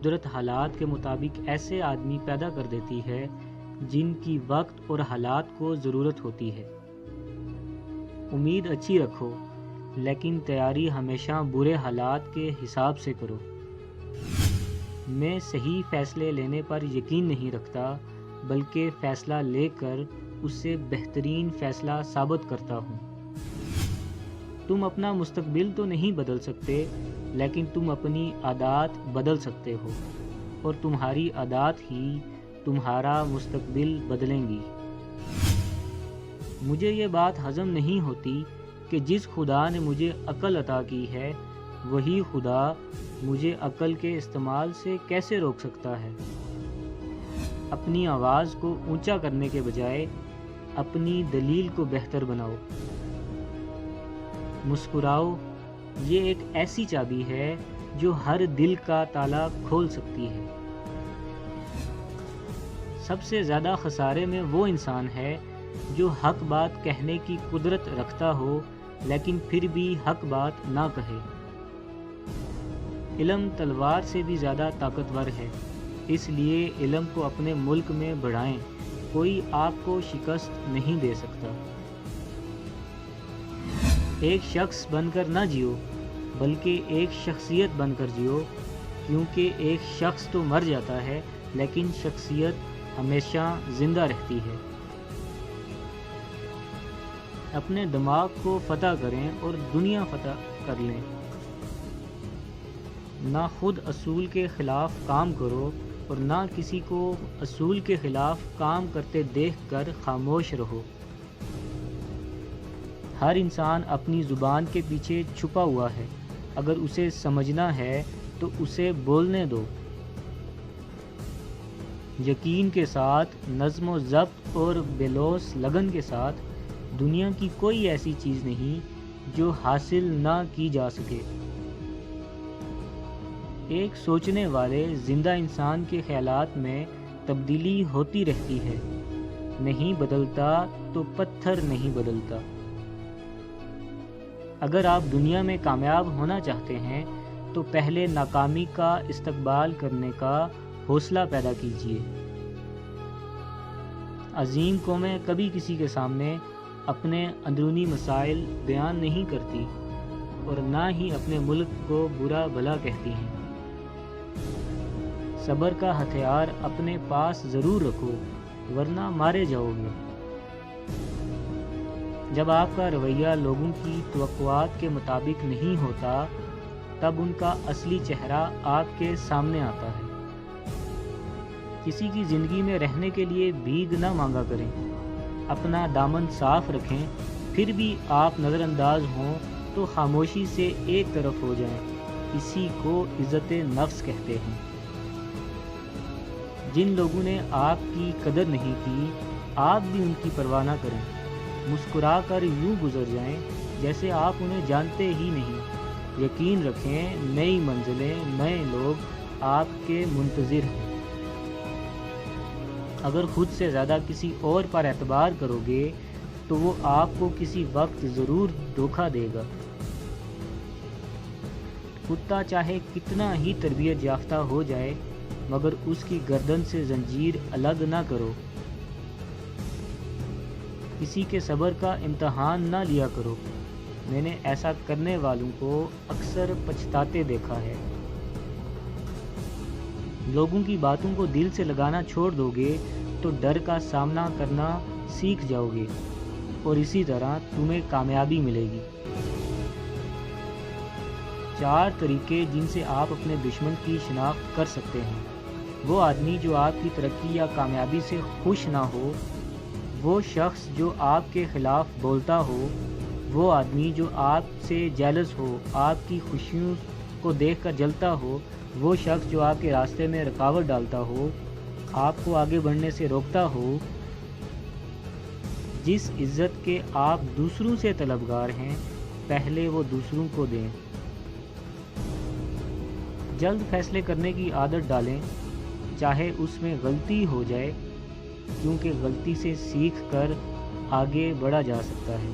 قدرت حالات کے مطابق ایسے آدمی پیدا کر دیتی ہے جن کی وقت اور حالات کو ضرورت ہوتی ہے۔ امید اچھی رکھو، لیکن تیاری ہمیشہ برے حالات کے حساب سے کرو۔ میں صحیح فیصلے لینے پر یقین نہیں رکھتا، بلکہ فیصلہ لے کر اس سے بہترین فیصلہ ثابت کرتا ہوں۔ تم اپنا مستقبل تو نہیں بدل سکتے، لیکن تم اپنی عادات بدل سکتے ہو، اور تمہاری عادات ہی تمہارا مستقبل بدلیں گی۔ مجھے یہ بات ہضم نہیں ہوتی کہ جس خدا نے مجھے عقل عطا کی ہے، وہی خدا مجھے عقل کے استعمال سے کیسے روک سکتا ہے؟ اپنی آواز کو اونچا کرنے کے بجائے اپنی دلیل کو بہتر بناؤ۔ مسکراؤ، یہ ایک ایسی چابی ہے جو ہر دل کا تالا کھول سکتی ہے۔ سب سے زیادہ خسارے میں وہ انسان ہے جو حق بات کہنے کی قدرت رکھتا ہو لیکن پھر بھی حق بات نہ کہے۔ علم تلوار سے بھی زیادہ طاقتور ہے، اس لیے علم کو اپنے ملک میں بڑھائیں، کوئی آپ کو شکست نہیں دے سکتا۔ ایک شخص بن کر نہ جیو، بلکہ ایک شخصیت بن کر جیو، کیونکہ ایک شخص تو مر جاتا ہے لیکن شخصیت ہمیشہ زندہ رہتی ہے۔ اپنے دماغ کو فتح کریں اور دنیا فتح کر لیں۔ نہ خود اصول کے خلاف کام کرو اور نہ کسی کو اصول کے خلاف کام کرتے دیکھ کر خاموش رہو۔ ہر انسان اپنی زبان کے پیچھے چھپا ہوا ہے، اگر اسے سمجھنا ہے تو اسے بولنے دو۔ یقین کے ساتھ، نظم و ضبط اور بےلوث لگن کے ساتھ، دنیا کی کوئی ایسی چیز نہیں جو حاصل نہ کی جا سکے۔ ایک سوچنے والے زندہ انسان کے خیالات میں تبدیلی ہوتی رہتی ہے، نہیں بدلتا تو پتھر نہیں بدلتا۔ اگر آپ دنیا میں کامیاب ہونا چاہتے ہیں تو پہلے ناکامی کا استقبال کرنے کا حوصلہ پیدا کیجیے۔ عظیم قومیں کبھی کسی کے سامنے اپنے اندرونی مسائل بیان نہیں کرتی اور نہ ہی اپنے ملک کو برا بھلا کہتی ہیں۔ صبر کا ہتھیار اپنے پاس ضرور رکھو، ورنہ مارے جاؤ گے۔ جب آپ کا رویہ لوگوں کی توقعات کے مطابق نہیں ہوتا، تب ان کا اصلی چہرہ آپ کے سامنے آتا ہے۔ کسی کی زندگی میں رہنے کے لیے بھیک نہ مانگا کریں، اپنا دامن صاف رکھیں، پھر بھی آپ نظر انداز ہوں تو خاموشی سے ایک طرف ہو جائیں، اسی کو عزت نفس کہتے ہیں۔ جن لوگوں نے آپ کی قدر نہیں کی، آپ بھی ان کی پرواہ نہ کریں، مسکرا کر یوں گزر جائیں جیسے آپ انہیں جانتے ہی نہیں۔ یقین رکھیں، نئی منزلیں، نئے لوگ آپ کے منتظر ہیں۔ اگر خود سے زیادہ کسی اور پر اعتبار کرو گے تو وہ آپ کو کسی وقت ضرور دھوکہ دے گا۔ کتا چاہے کتنا ہی تربیت یافتہ ہو جائے، مگر اس کی گردن سے زنجیر الگ نہ کرو۔ کسی کے صبر کا امتحان نہ لیا کرو، میں نے ایسا کرنے والوں کو اکثر پچھتاتے دیکھا ہے۔ لوگوں کی باتوں کو دل سے لگانا چھوڑ دو گے تو ڈر کا سامنا کرنا سیکھ جاؤ گے، اور اسی طرح تمہیں کامیابی ملے گی۔ 4 طریقے جن سے آپ اپنے دشمن کی شناخت کر سکتے ہیں۔ وہ آدمی جو آپ کی ترقی یا کامیابی سے خوش نہ ہو، وہ شخص جو آپ کے خلاف بولتا ہو، وہ آدمی جو آپ سے جیلس ہو، آپ کی خوشیوں کو دیکھ کر جلتا ہو، وہ شخص جو آپ کے راستے میں رکاوٹ ڈالتا ہو، آپ کو آگے بڑھنے سے روکتا ہو۔ جس عزت کے آپ دوسروں سے طلبگار ہیں، پہلے وہ دوسروں کو دیں۔ جلد فیصلے کرنے کی عادت ڈالیں، چاہے اس میں غلطی ہو جائے، کیونکہ غلطی سے سیکھ کر آگے بڑھا جا سکتا ہے۔